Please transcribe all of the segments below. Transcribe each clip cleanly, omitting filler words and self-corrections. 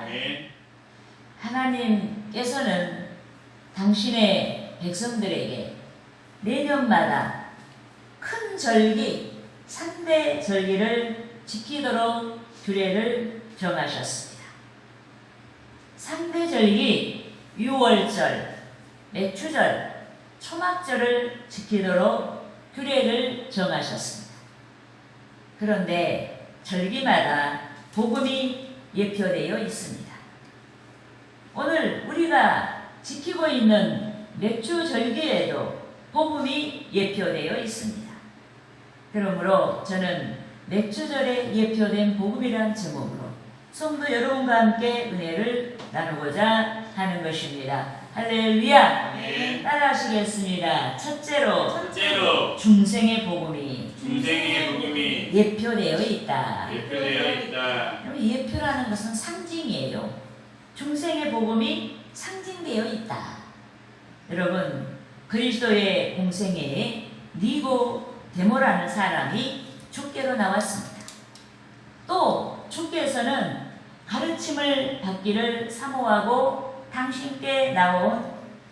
네. 하나님께서는 당신의 백성들에게 내년마다 큰 절기, 3대 절기를 지키도록 규례를 정하셨습니다. 3대 절기, 유월절, 매추절, 초막절을 지키도록 규례를 정하셨습니다. 그런데 절기마다 복음이 예표되어 있습니다. 오늘 우리가 지키고 있는 맥주절기에도 복음이 예표되어 있습니다. 그러므로 저는 맥주절에 예표된 복음이란 제목으로 성도 여러분과 함께 은혜를 나누고자 하는 것입니다. 할렐루야! 네. 따라하시겠습니다. 첫째로 중생의 복음이 예표되어 있다. 여러분, 예표라는 것은 상징이에요. 중생의 복음이 상징되어 있다. 여러분, 그리스도의 공생애에 니고데모라는 사람이 족계로 나왔습니다. 또 족계에서는 가르침을 받기를 사모하고 당신께 나온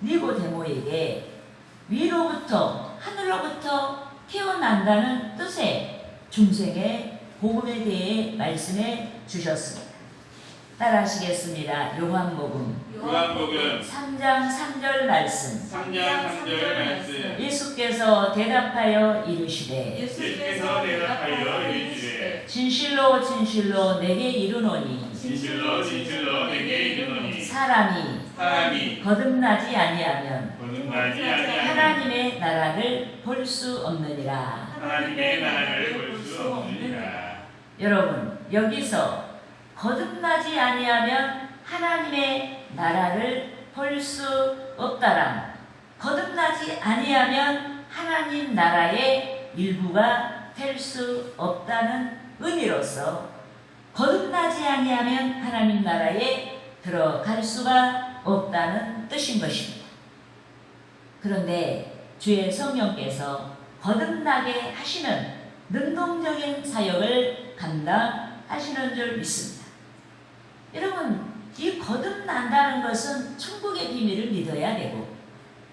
니고데모에게 위로부터 하늘로부터 태어난다는 뜻의 중생의 복음에 대해 말씀해 주셨습니다. 따라하시겠습니다. 요한복음 3장 3절 말씀. 예수께서 대답하여 이르시되 진실로 진실로 내게 이르노니 사람이 거듭나지 아니하면 하나님의 나라를 볼 수 없느니라. 여러분, 여기서 거듭나지 아니하면 하나님의 나라를 볼 수 없다란, 거듭나지 아니하면 하나님 나라의 일부가 될 수 없다는 의미로서 거듭나지 아니하면 하나님 나라에 들어갈 수가 없다는 뜻인 것입니다. 그런데 주의 성령께서 거듭나게 하시는 능동적인 사역을 감당하시는 줄 믿습니다. 여러분, 이 거듭난다는 것은 천국의 비밀을 믿어야 되고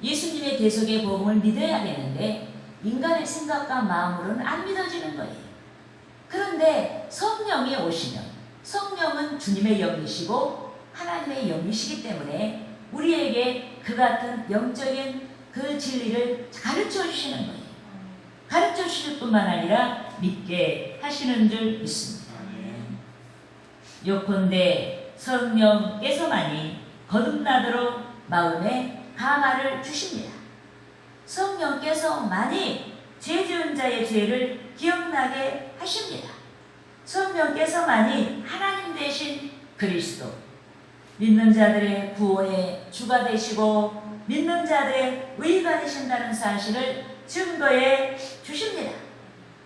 예수님의 대속의 복음을 믿어야 되는데 인간의 생각과 마음으로는 안 믿어지는 거예요. 그런데 성령이 오시면, 성령은 주님의 영이시고 하나님의 영이시기 때문에 우리에게 그 같은 영적인 그 진리를 가르쳐 주시는 거예요. 가르쳐 주실 뿐만 아니라 믿게 하시는 줄 믿습니다. 요컨대 성령께서만이 거듭나도록 마음에 감화를 주십니다. 성령께서만이 죄 지은 자의 죄를 기억나게 하십니다. 성령께서만이 하나님 되신 그리스도, 믿는 자들의 구원의 주가 되시고 믿는 자들의 의가 되신다는 사실을 증거해 주십니다.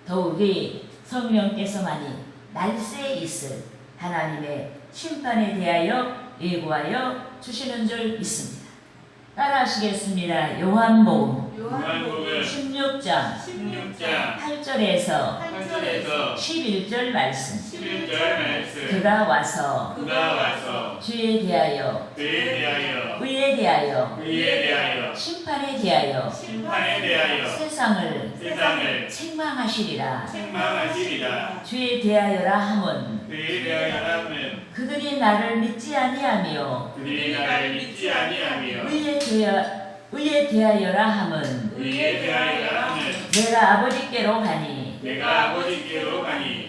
더욱이 성령께서만이 날새에 있을 하나님의 심판에 대하여 예고하여 주시는 줄 믿습니다. 따라하시겠습니다. 요한복음 16장 8절에서 11절 말씀. 그가 와서 죄에 대하여, 의에 대하여, 심판에 대하여 세상을 책망하시리라. 죄에 대하여라 함은 그들이 나를 믿지 아니하며 의에 대하여라 함은 내가 아버지께로 가니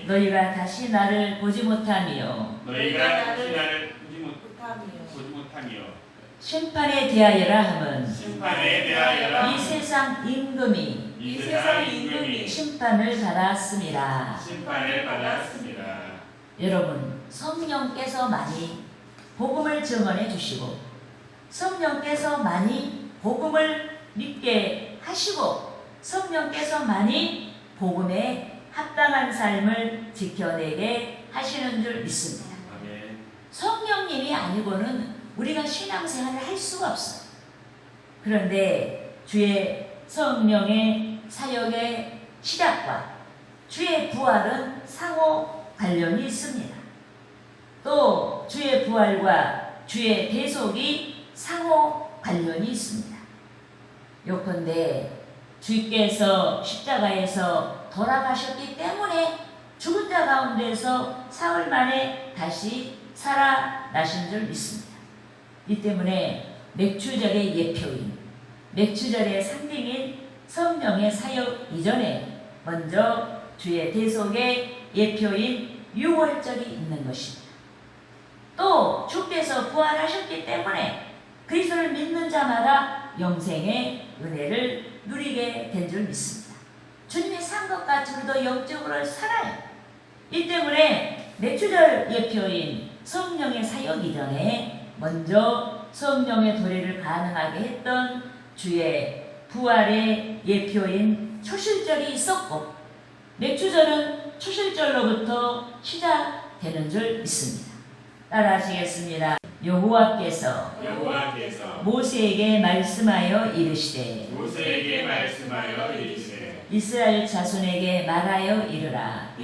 너희가 다시 나를 보지 못하며 심판에 대하여라 함은 이 세상 임금이 심판을 받았습니다. 여러분, 성령께서만이 복음을 증언해 주시고 성령께서만이 복음을 믿게 하시고 성령께서만이 복음에 합당한 삶을 지켜내게 하시는 줄 믿습니다. 성령님이 아니고는 우리가 신앙생활을 할 수가 없어요. 그런데 주의 성령의 사역의 시작과 주의 부활은 상호 관련이 있습니다. 또 주의 부활과 주의 대속이 상호 관련이 있습니다. 요컨대 주께서 십자가에서 돌아가셨기 때문에 죽은 자 가운데서 사흘 만에 다시 살아나신 줄 믿습니다. 이 때문에 맥추절의 예표인, 맥추절의 상징인 성령의 사역 이전에 먼저 주의 대속의 예표인 유월절이 있는 것입니다. 또 주께서 부활하셨기 때문에 그리스도를 믿는 자마다 영생의 은혜를 누리게 된 줄 믿습니다. 주님이 산 것 같이 우리도 영적으로 살아요. 이 때문에 맥추절 예표인 성령의 사역 이전에 먼저 성령의 도래를 가능하게 했던 주의 부활의 예표인 초실절이 있었고, 맥추절은 초실절로부터 시작되는 줄 믿습니다. 따라하시겠습니다. 여호와께서 모세에게 말씀하여 이르시되 이스라엘 자손에게 말하여 이르라.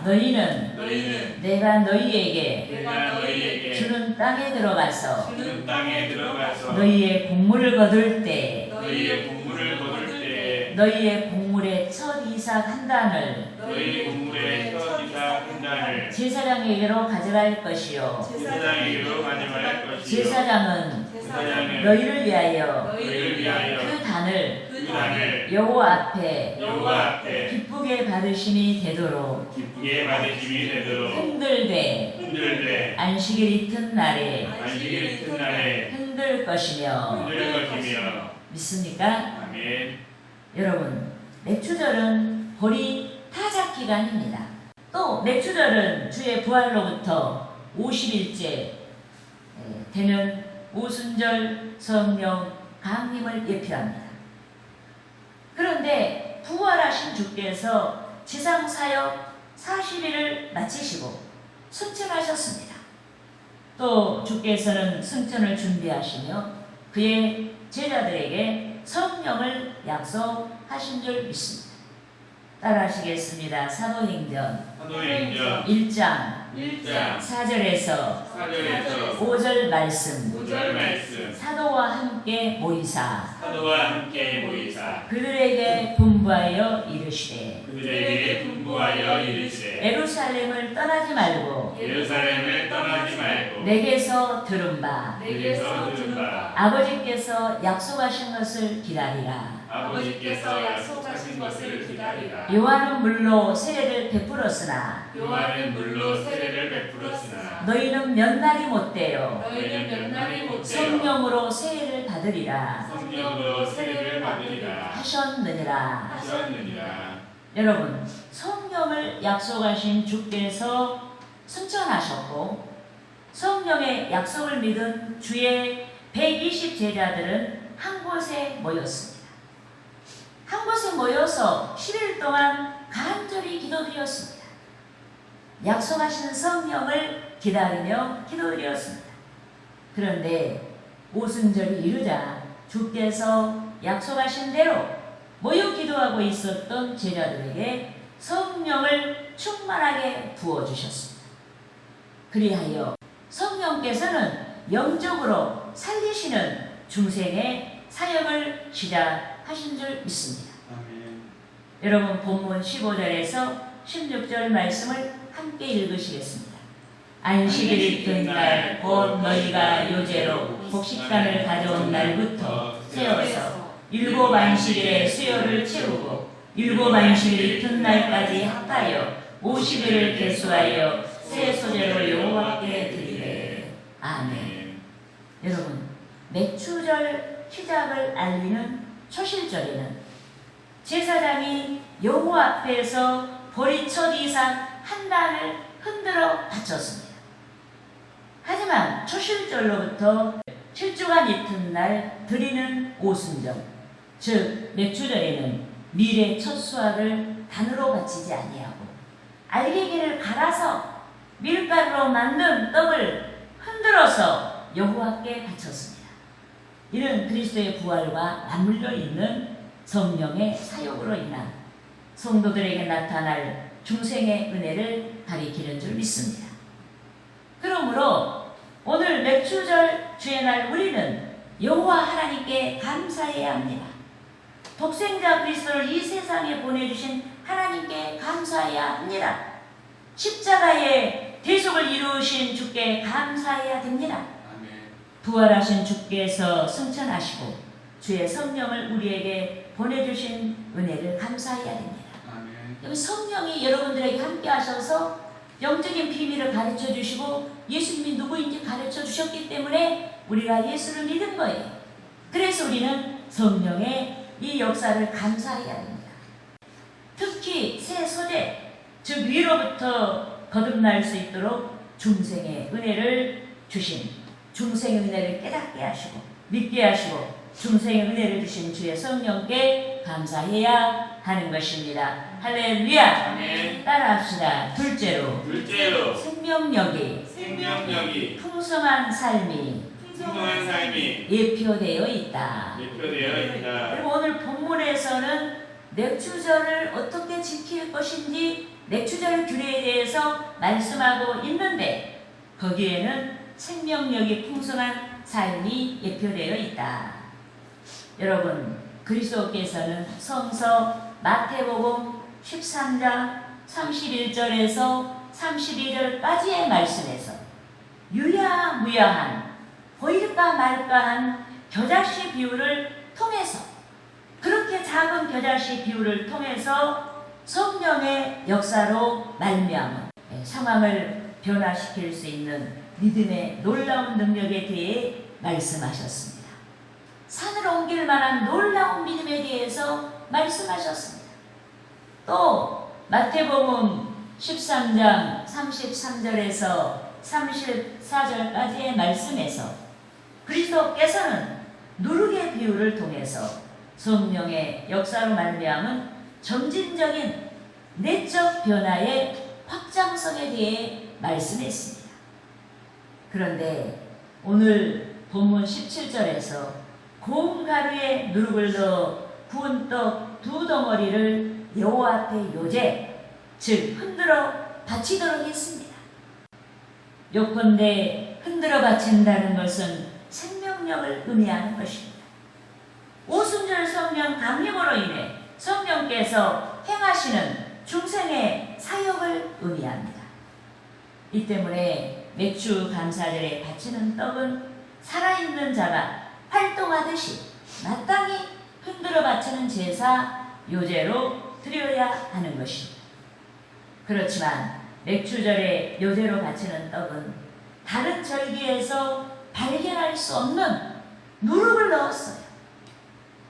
너희는 내가 너희에게 주는 땅에 들어가서 너희의 곡물을 거둘 때 너희의 곡물의 첫 이삭 한 단을 제사장에게로 가져갈 것이요 제사장은 너희를 위하여 그 단을 여호와 앞에 기쁘게 받으심이 되도록 흔들되 안식일 이튿날에 흔들 것이며 믿습니까? 아멘. 여러분, 맥추절은 보리 타작 기간입니다. 또 맥추절은 주의 부활로부터 50일째 되는 오순절 성령 강림을 예표합니다. 그런데 부활하신 주께서 지상사역 40일을 마치시고 승천하셨습니다. 또 주께서는 승천을 준비하시며 그의 제자들에게 성령을 약속하신 줄 믿습니다. 따라하시겠습니다. 사도행전 1장 4절에서 5절 말씀 사도와 함께 모이사 그들에게 분부하여 이르시되 예루살렘을 떠나지 말고 내게서 들은 바 아버지께서 약속하신 것을 기다리라. 요한은 물로 세례를 베풀었으나 너희는 몇 날이 못되어 성령으로 세례를 받으리라 하셨느니라. 여러분, 성령을 약속하신 주께서 승천하셨고 성령의 약속을 믿은 주의 120 제자들은 한 곳에 모였습니다. 한 곳에 모여서 10일 동안 간절히 기도드렸습니다. 약속하신 성령을 기다리며 기도드렸습니다. 그런데 오순절이 이르자 주께서 약속하신 대로 모여 기도하고 있었던 제자들에게 성령을 충만하게 부어주셨습니다. 그리하여 성령께서는 영적으로 살리시는 중생의 사역을 시작하신 줄 믿습니다. 아멘. 여러분, 본문 15절에서 16절 말씀을 함께 읽으시겠습니다. 안식일 이튿날 곧 너희가 요제로 곡식단을 가져온 날부터 세워서 7 안식일에 수요를 채우고 7 안식일 이튿날까지 합하여 50일을 계수하여 새 소재로 여호와께 드리래. 아멘. 여러분, 맥추절 시작을 알리는 초실절에는 제사장이 여호와 앞에서 보리 첫 이삭 한 단을 흔들어 바쳤습니다. 하지만 초실절로부터 7주간 이튿날 드리는 오순절, 즉 맥추절에는 밀의 첫 수확을 단으로 바치지 아니하고 알갱이를 갈아서 밀가루로 만든 떡을 흔들어서 여호와께 바쳤습니다. 이는 그리스도의 부활과 맞물려 있는 성령의 사역으로 인한 성도들에게 나타날 중생의 은혜를 가리키는 줄 믿습니다. 그러므로 오늘 맥주절 주의 날 우리는 여호와 하나님께 감사해야 합니다. 독생자 그리스도를 이 세상에 보내주신 하나님께 감사해야 합니다. 십자가의 대속을 이루신 주께 감사해야 됩니다. 부활하신 주께서 승천하시고 주의 성령을 우리에게 보내주신 은혜를 감사해야 됩니다. 성령이 여러분들에게 함께 하셔서 영적인 비밀을 가르쳐 주시고 예수님이 누구인지 가르쳐 주셨기 때문에 우리가 예수를 믿은 거예요. 그래서 우리는 성령의 이 역사를 감사해야 됩니다. 특히 새 소재, 즉 위로부터 거듭날 수 있도록 중생의 은혜를 주신, 중생의 은혜를 깨닫게 하시고 믿게 하시고 중생의 은혜를 주신 주의 성령께 감사해야 하는 것입니다. 할렐루야. 아멘. 따라합시다. 둘째로 생명력이 풍성한 삶이 예표되어 있다. 그리고 오늘 본문에서는 맥주절을 어떻게 지킬 것인지 맥주절 규례에 대해서 말씀하고 있는데 거기에는 생명력이 풍성한 삶이 예표되어 있다. 여러분, 그리스도께서는 성서 마태복음 13장 31절에서 32절까지의 말씀에서 유야무야한 보일까 말까한 겨자씨 비유를 통해서, 그렇게 작은 겨자씨 비유를 통해서 성령의 역사로 말미암은 상황을 변화시킬 수 있는 믿음의 놀라운 능력에 대해 말씀하셨습니다. 산을 옮길 만한 놀라운 믿음에 대해서 말씀하셨습니다. 또 마태복음 13장 33절에서 34절까지의 말씀에서 그리스도께서는 누룩의 비유를 통해서 성령의 역사로 말미암은 점진적인 내적 변화의 확장성에 대해 말씀했습니다. 그런데 오늘 본문 17절에서 고운 가루에 누룩을 넣어 구운 떡 두 덩어리를 여호와 앞에 요제, 즉 흔들어 바치도록 했습니다. 요컨대 흔들어 바친다는 것은 생명력을 의미하는 것입니다. 오순절 성령 강림으로 인해 성령께서 행하시는 중생의 사역을 의미합니다. 이 때문에 맥주 감사절에 바치는 떡은 살아있는 자가 활동하듯이 마땅히 흔들어 바치는 제사 요제로 드려야 하는 것입니다. 그렇지만 맥주절에 요제로 바치는 떡은 다른 절기에서 발견할 수 없는 누룩을 넣었어요.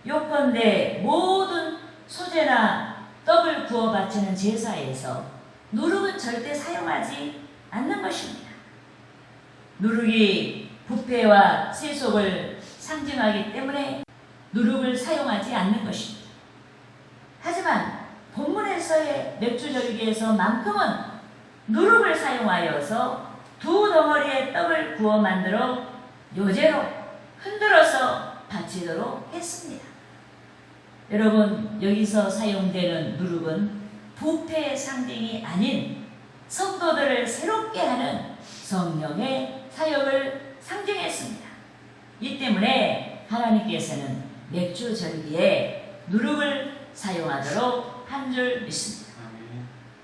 요컨대 모든 소제나 떡을 구워 바치는 제사에서 누룩은 절대 사용하지 않는 것입니다. 누룩이 부패와 세속을 상징하기 때문에 누룩을 사용하지 않는 것입니다. 하지만 본문에서의 맥주절기에서만큼은 누룩을 사용하여서 두 덩어리의 떡을 구워 만들어 요제로 흔들어서 바치도록 했습니다. 여러분, 여기서 사용되는 누룩은 부패의 상징이 아닌 성도들을 새롭게 하는 성령의 사역을 상징했습니다. 이 때문에 하나님께서는 맥주 절기에 누룩을 사용하도록 한 줄 믿습니다.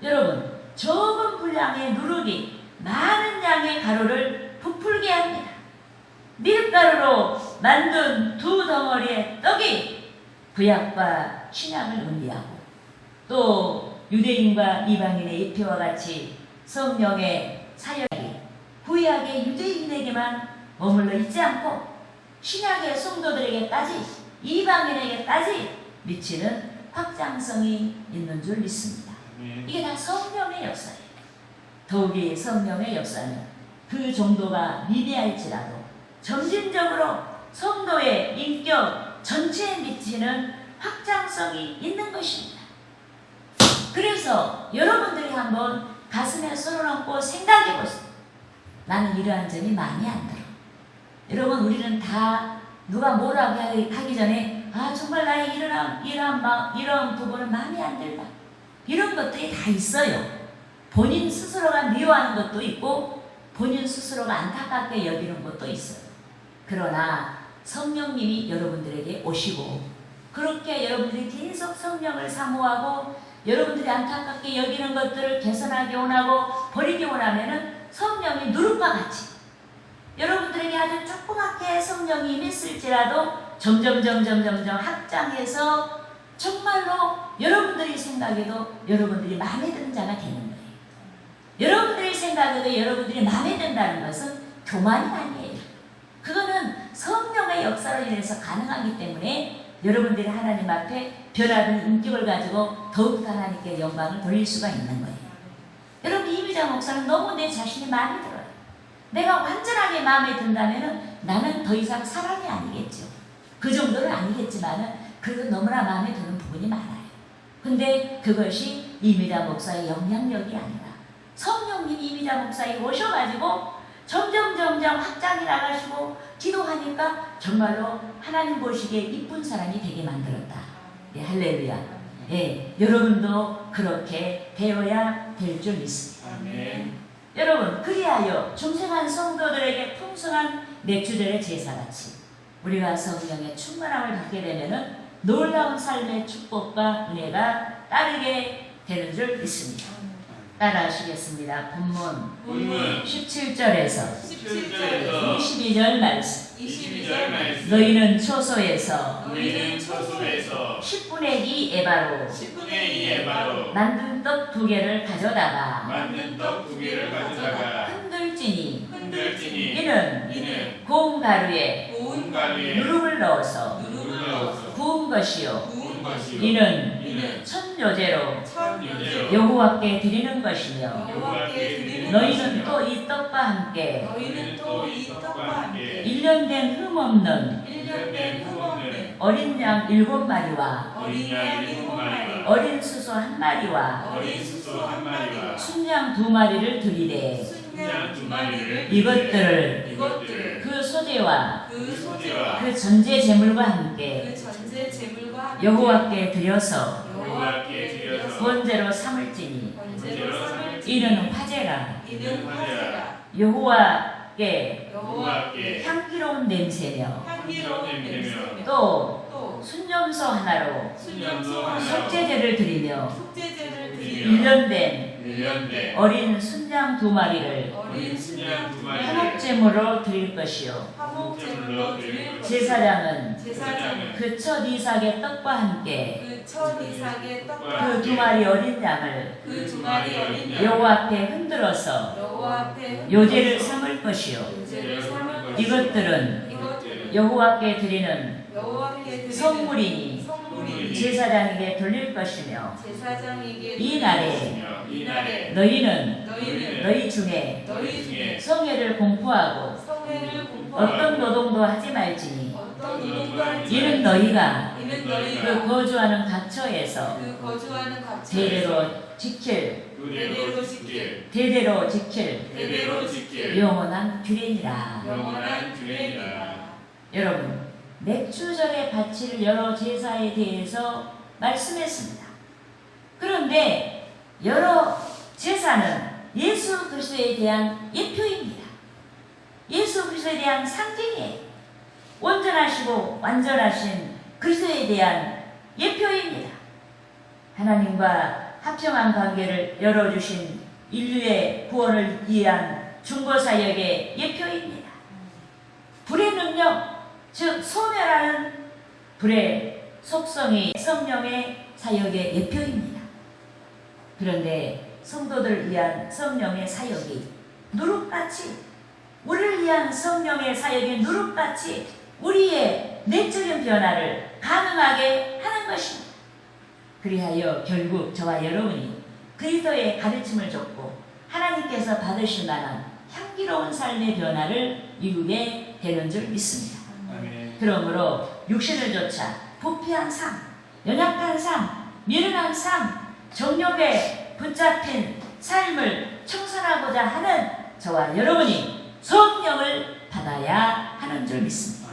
여러분, 적은 분량의 누룩이 많은 양의 가루를 부풀게 합니다. 밀가루로 만든 두 덩어리의 떡이 구약과 신약을 의미하고 또 유대인과 이방인의 예표와 같이 성령의 사역이 구약의 유대인에게만 머물러 있지 않고 신약의 성도들에게까지 이방인에게까지 미치는 확장성이 있는 줄 믿습니다. 이게 다 성령의 역사예요. 더욱이 성령의 역사는 그 정도가 미비할지라도 점진적으로 성도의 인격 전체에 미치는 확장성이 있는 것입니다. 그래서 여러분들이 한번 가슴에 손을 얹고 생각해 보세요. 나는 이러한 점이 많이 안 들어. 여러분, 우리는 다 누가 뭐라고 하기 전에 정말 나의 이러한 부분은 마음에 안 들다. 이런 것들이 다 있어요. 본인 스스로가 미워하는 것도 있고 본인 스스로가 안타깝게 여기는 것도 있어요. 그러나 성령님이 여러분들에게 오시고 그렇게 여러분들이 계속 성령을 사모하고 여러분들이 안타깝게 여기는 것들을 개선하기 원하고 버리기 원하면은 성령이 누룩과 같이 여러분들에게 아주 조그맣게 성령이 임했을지라도 점점 확장해서 정말로 여러분들이 생각해도 여러분들이 마음에 드는 자가 되는 거예요. 여러분들이 생각해도 여러분들이 마음에 든다는 것은 교만이 아니에요. 그거는 성령의 역사로 인해서 가능하기 때문에 여러분들이 하나님 앞에 변화된 인격을 가지고 더욱더 하나님께 영광을 돌릴 수가 있는 거예요. 여러분 이미자 목사는 너무 내 자신이 마음에 들어요. 내가 완전하게 마음에 든다면 나는 더 이상 사람이 아니겠죠. 그 정도는 아니겠지만 그래도 너무나 마음에 드는 부분이 많아요. 근데 그것이 이미자 목사의 영향력이 아니라 성령님이 이미자 목사에 오셔가지고 점점 확장해 나가시고 기도하니까 정말로 하나님 보시기에 이쁜 사람이 되게 만들었다. 예, 할렐루야. 예, 여러분도 그렇게 되어야 될 줄 믿습니다. 아멘. 여러분 그리하여 중생한 성도들에게 풍성한 맥주절의 제사같이 우리가 성령의 충만함을 받게 되면은 놀라운 삶의 축복과 은혜가 따르게 되는 줄 믿습니다. 따라하시겠습니다. 본문 17절에서 22절 말씀. 22절 말씀. 너희는 초소에서 10분의 2 에바로 10분의 2 에바로 만든 떡 2개를 가져다가 만든 떡 2개를 가져다가 흔들지니 흔들지니 이는 고운 가루에 고운 가루에 누룩을 넣어서 누룩을 넣어서 부은 것이요 구운 것이요 이는 천요제로 여호와께 드리는 것이며 여호와께 드리는 너희는 것이며 또 이 떡과 함께 너희는 또 이 떡과 함께 1년 된 흠없는 어린 양 7마리와 어린 양 7마리와 어린 수소 1마리와 어린 수소 1마리와 순양 2마리를 드리되 순양 2마리를 이것들을 그 소재와 그 전제 제물과 함께 여호와께 드려서 번제로 삼을지니 이는 화제라 여호와께 향기로운 냄새며 또 순염소 하나로 속죄제를 드리며 1년 된 어린 순양 2마리를 화목제물로 드릴 것이요 제사장은 그 첫 이삭의 떡과 함께 그 2마리 어린 양을 여호와 앞에 흔들어서 요제를 삼을 것이요 이것들은 여호와께 드리는 성물이니 제사장에게 돌릴 것이며 이 날에 너희는 너희 중에 성회를 공포하고 어떤 노동도 하지 말지니 이는 너희가 그 거주하는 각처에서 대대로 지킬 영원한 규례니라. 여러분 맥주절에 바칠 여러 제사에 대해서 말씀했습니다. 그런데 여러 제사는 예수 그리스도에 대한 예표입니다. 예수 그리스도에 대한 상징이에요. 온전하시고 완전하신 그리스도에 대한 예표입니다. 하나님과 합정한 관계를 열어주신 인류의 구원을 위한 중보사역의 예표입니다. 불의 능력, 즉 소멸하는 불의 속성이 성령의 사역의 예표입니다. 그런데 성도들을 위한 성령의 사역이 누룩같이 우리를 위한 성령의 사역이 누룩같이 우리의 내적인 변화를 가능하게 하는 것입니다. 그리하여 결국 저와 여러분이 그리스도의 가르침을 줬고 하나님께서 받으실 만한 향기로운 삶의 변화를 이루게 되는 줄 믿습니다. 그러므로 육신을 좇아 부패한 삶, 연약한 삶, 미련한 삶, 정욕에 붙잡힌 삶을 청산하고자 하는 저와 여러분이 성령을 받아야 하는 줄 믿습니다.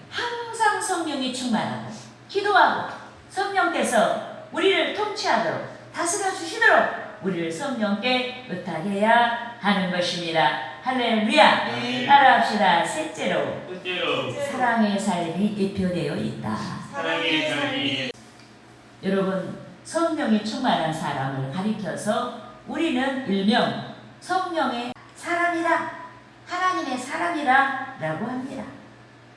항상 성령이 충만하고 기도하고 성령께서 우리를 통치하도록 다스려 주시도록 우리를 성령께 의탁해야 하는 것입니다. 할렐루야. 네. 따라합시다. 셋째로 첫째로 사랑의 삶이 예표되어 있다. 사랑의 삶이 여러분, 성령이 충만한 사람을 가리켜서 우리는 일명 성령의 사람이다, 하나님의 사람이다 라고 합니다.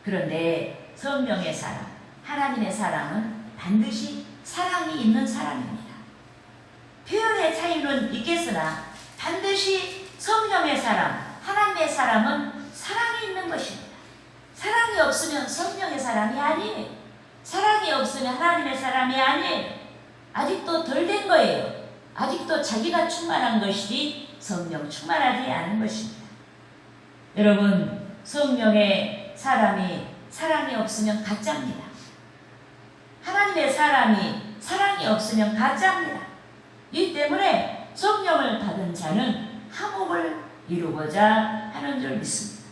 그런데 성령의 사람, 하나님의 사람은 반드시 사랑이 있는 사람입니다. 표현의 차이는 있겠으나 반드시 성령의 사람, 하나님의 사람은 사랑이 있는 것입니다. 사랑이 없으면 성령의 사람이 아니에요. 사랑이 없으면 하나님의 사람이 아니에요. 아직도 덜 된 거예요. 아직도 자기가 충만한 것이지 성령 충만하지 않은 것입니다. 여러분, 성령의 사람이 사랑이 없으면 가짜입니다. 하나님의 사람이 사랑이 없으면 가짜입니다. 이 때문에 성령을 받은 자는 화목을 이루고자 하는 줄 믿습니다.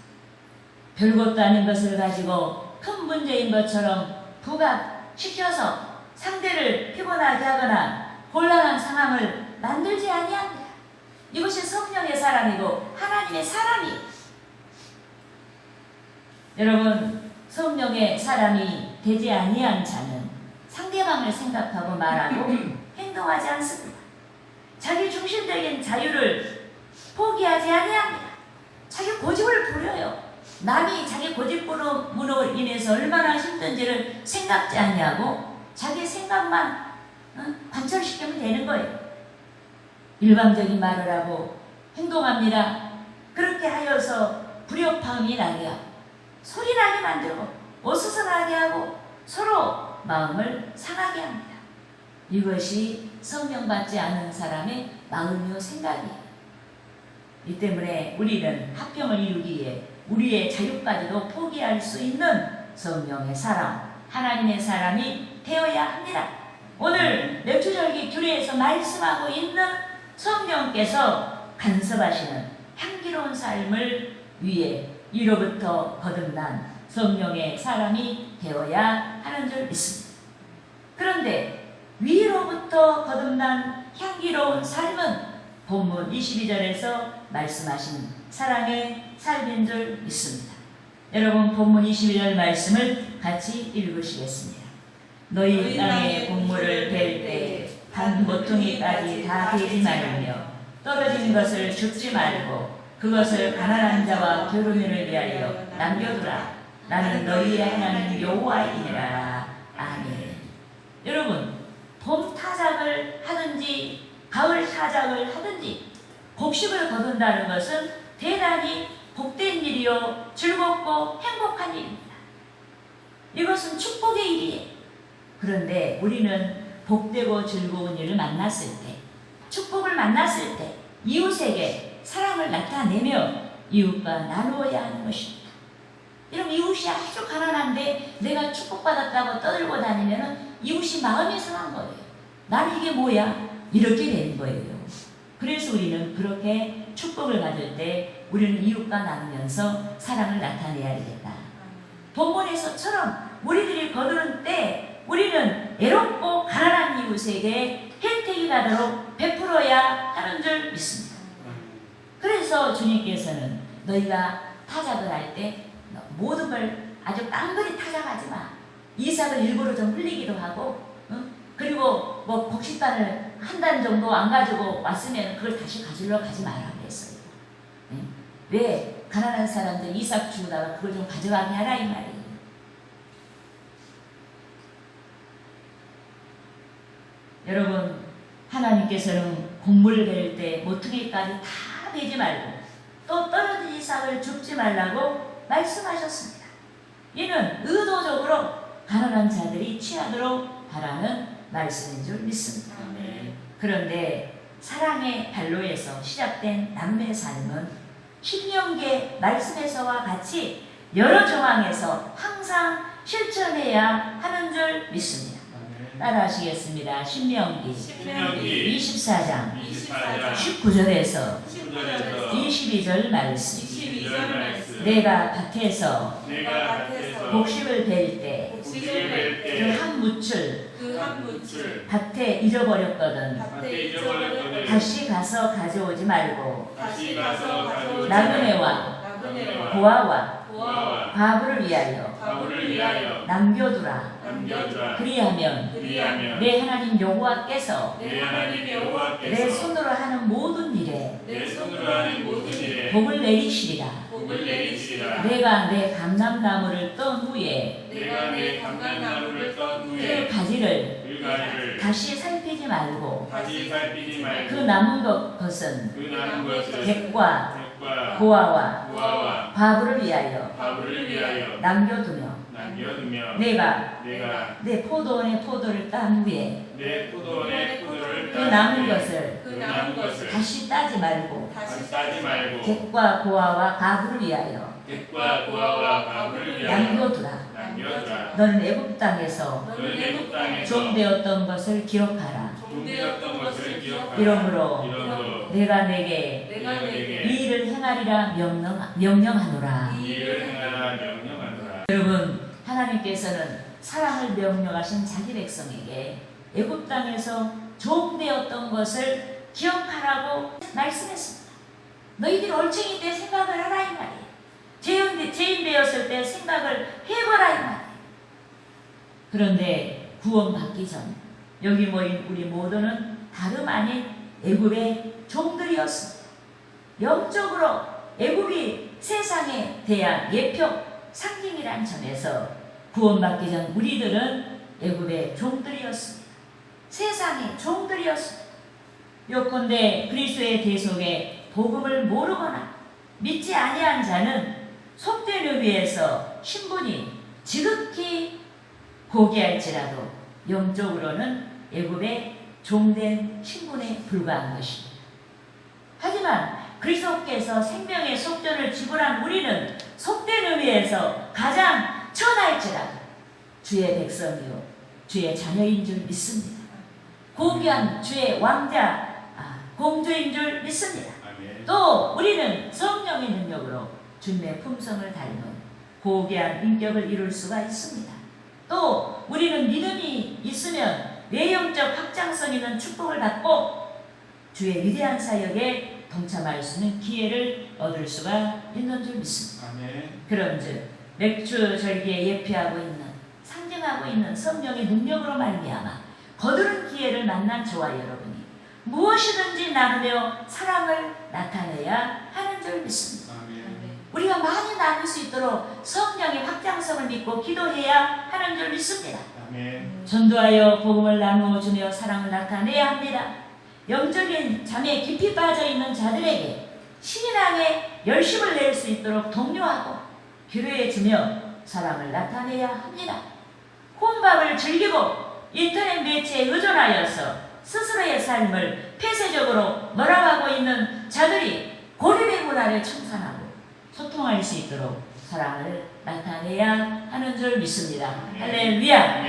별것도 아닌 것을 가지고 큰 문제인 것처럼 부각시켜서 상대를 피곤하게 하거나 곤란한 상황을 만들지 아니합니다. 이것이 성령의 사람이고 하나님의 사람이에요. 여러분, 성령의 사람이 되지 아니한 자는 상대방을 생각하고 말하고 행동하지 않습니다. 자기 중심적인 자유를 포기하지 아니합니다. 자기 고집을 부려요. 남이 자기 고집으로 인해서 얼마나 힘든지를 생각지 아니하고 자기 생각만 관철시키면 되는 거예요. 일방적인 말을 하고 행동합니다. 그렇게 하여서 불협화음이 나게 하고 소리 나게 만들고 어수선하게 하고 서로 마음을 상하게 합니다. 이것이 성령 받지 않은 사람의 마음이요 생각이에요. 이 때문에 우리는 화평을 이루기 위해 우리의 자유까지도 포기할 수 있는 성령의 사람, 하나님의 사람이 되어야 합니다. 오늘 맥주절기 규례에서 말씀하고 있는 성령께서 간섭하시는 향기로운 삶을 위해 위로부터 거듭난 성령의 사람이 되어야 하는 줄 믿습니다. 그런데 위로부터 거듭난 향기로운 삶은 본문 22절에서 말씀하신 사랑의 삶인 줄 믿습니다. 여러분, 본문 22절 말씀을 같이 읽으시겠습니다. 너희 땅의 곡물을 벨 때 단 모퉁이까지 다 베지 말며 떨어진 것을 줍지 말고 그것을 가난한 자와 겨루민을 위하여 남겨두라. 나는 너희의 하나님 여호와이니라. 아멘. 여러분, 봄 타작을 하든지 가을 타작을 하든지 곡식을 거둔다는 것은 대단히 복된 일이요 즐겁고 행복한 일입니다. 이것은 축복의 일이에요. 그런데 우리는 복되고 즐거운 일을 만났을 때, 축복을 만났을 때 이웃에게 사랑을 나타내며 이웃과 나누어야 하는 것입니다. 이런 이웃이 아주 가난한데 내가 축복받았다고 떠들고 다니면 이웃이 마음이 상한 거예요. 나는 이게 뭐야? 이렇게 되는 거예요. 그래서 우리는 그렇게 축복을 받을 때 우리는 이웃과 나누면서 사랑을 나타내야 되겠다. 본문에서처럼 우리들이 거두는 때 우리는 애롭고 가난한 이웃에게 혜택이 가도록 베풀어야 하는 줄 믿습니다. 그래서 주님께서는 너희가 타작을 할 때 모든 걸 아주 깡그리 타작하지 마. 이삭을 일부러 좀 흘리기도 하고, 그리고 뭐 곡식단을 한 단 정도 안 가지고 왔으면 그걸 다시 가지러 가지 마라 그랬어요. 왜 가난한 사람들 이삭 주다가 그걸 좀 가져가게 하라 이 말이에요. 여러분, 하나님께서는 곡물을 벨 때 모퉁이까지 다 베지 말고 또 떨어진 이삭을 줍지 말라고 말씀하셨습니다. 이는 의도적으로 가난한 자들이 취하도록 바라는 말씀인 줄 믿습니다. 그런데 사랑의 발로에서 시작된 남매 삶은 신명기의 말씀에서와 같이 여러 정황에서 항상 실천해야 하는 줄 믿습니다. 따라하시겠습니다. 신명기 24장 19절에서 22절 말씀. 내가 밭에서 곡식을 벨 때 그 한 무출 그 한 뭍을 밭에 잃어버렸거든. 밭에 잊어버렸거든 다시 가서 가져오지 말고 다시 가서 가져오지 나그네와 나그네와 고아와 고아와 과부를 위하여 과부를 위하여 남겨두라. 남겨주라. 그리하면 그리하면 내 하나님 여호와께서 내 하나님 여호와께서 내 손으로 하는 모든 일에 내 손으로 하는 모든 일에 복을 내리시리라. 복을 내리시리라. 내가 내 감람나무를 떤 후에 내가 내 감람나무를 떤 후에 그 가지를 그 가지를 다시 살피지 말고 다시 살피지 말고 그 남은 것은 그 남은 것을 객과 객과 고아와 고아와 과부를 위하여 과부를 위하여 남겨두며 남겨두며 내가 내가 내 포도원의 포도를 딴 후에 내 포도원의 포도를 그 딴 남은 후에 것을 그 남은 것을 다시 따지 말고 다시 따지 말고 객과 고아와 과부를 위하여 객과 고아와 과부를 위하여 남겨두라. 남겨두라. 너는 애굽 땅에서 너는 애굽 땅에서 좀 되었던 것을 기억하라. 종되었던 것을 기억하라. 이러므로 이러므로 내가 내게 내가 내게 이 일을 행하리라 명령하노라. 이 일을 행하라 명령하노라. 여러분, 하나님께서는 사랑을 명령하신 자기 백성에게 애굽 땅에서 종 되었던 것을 기억하라고 말씀했습니다. 너희들이 얼챙이 때 생각을 하라 이 말이에요. 죄인 되었을 때 생각을 해보라 이 말이에요. 그런데 구원받기 전 여기 모인 우리 모두는 다름 아닌 애굽의 종들이었습니다. 영적으로 애굽이 세상에 대한 예표 상징이란 점에서 구원받기 전 우리들은 애굽의 종들이었습니다. 세상의 종들이었습니다. 요컨대 그리스도의 대속에 복음을 모르거나 믿지 아니한 자는 속된 의미에서 신분이 지극히 고귀할지라도 영적으로는 애굽의 종된 신분에 불과한 것입니다. 하지만 그리스도께서 생명의 속전을 지불한 우리는 속된 의미에서 가장 천할지라도 주의 백성이요 주의 자녀인 줄 믿습니다. 고귀한 주의 왕자 공주인 줄 믿습니다. 아멘. 또 우리는 성령의 능력으로 주님의 품성을 닮은 고귀한 인격을 이룰 수가 있습니다. 또 우리는 믿음이 있으면 외형적 확장성 있는 축복을 받고 주의 위대한 사역에 동참할 수 있는 기회를 얻을 수가 있는 줄 믿습니다. 아멘. 그런즉 맥주 절기에 예표하고 있는 상징하고 있는 성령의 능력으로 말미암아 거두는 기회를 만난 저와 여러분이 무엇이든지 나누며 사랑을 나타내야 하는 줄 믿습니다. 아멘. 우리가 많이 나눌 수 있도록 성령의 확장성을 믿고 기도해야 하는 줄 믿습니다. 아멘. 전도하여 복음을 나누어주며 사랑을 나타내야 합니다. 영적인 잠에 깊이 빠져있는 자들에게 신앙에 열심을 낼 수 있도록 독려하고 기도해주며 사랑을 나타내야 합니다. 혼밥을 즐기고 인터넷 매체에 의존하여서 스스로의 삶을 폐쇄적으로 몰아가고 있는 자들이 고립의 문화를 청산하고 소통할 수 있도록 사랑을 나타내야 하는 줄 믿습니다. 할렐루야.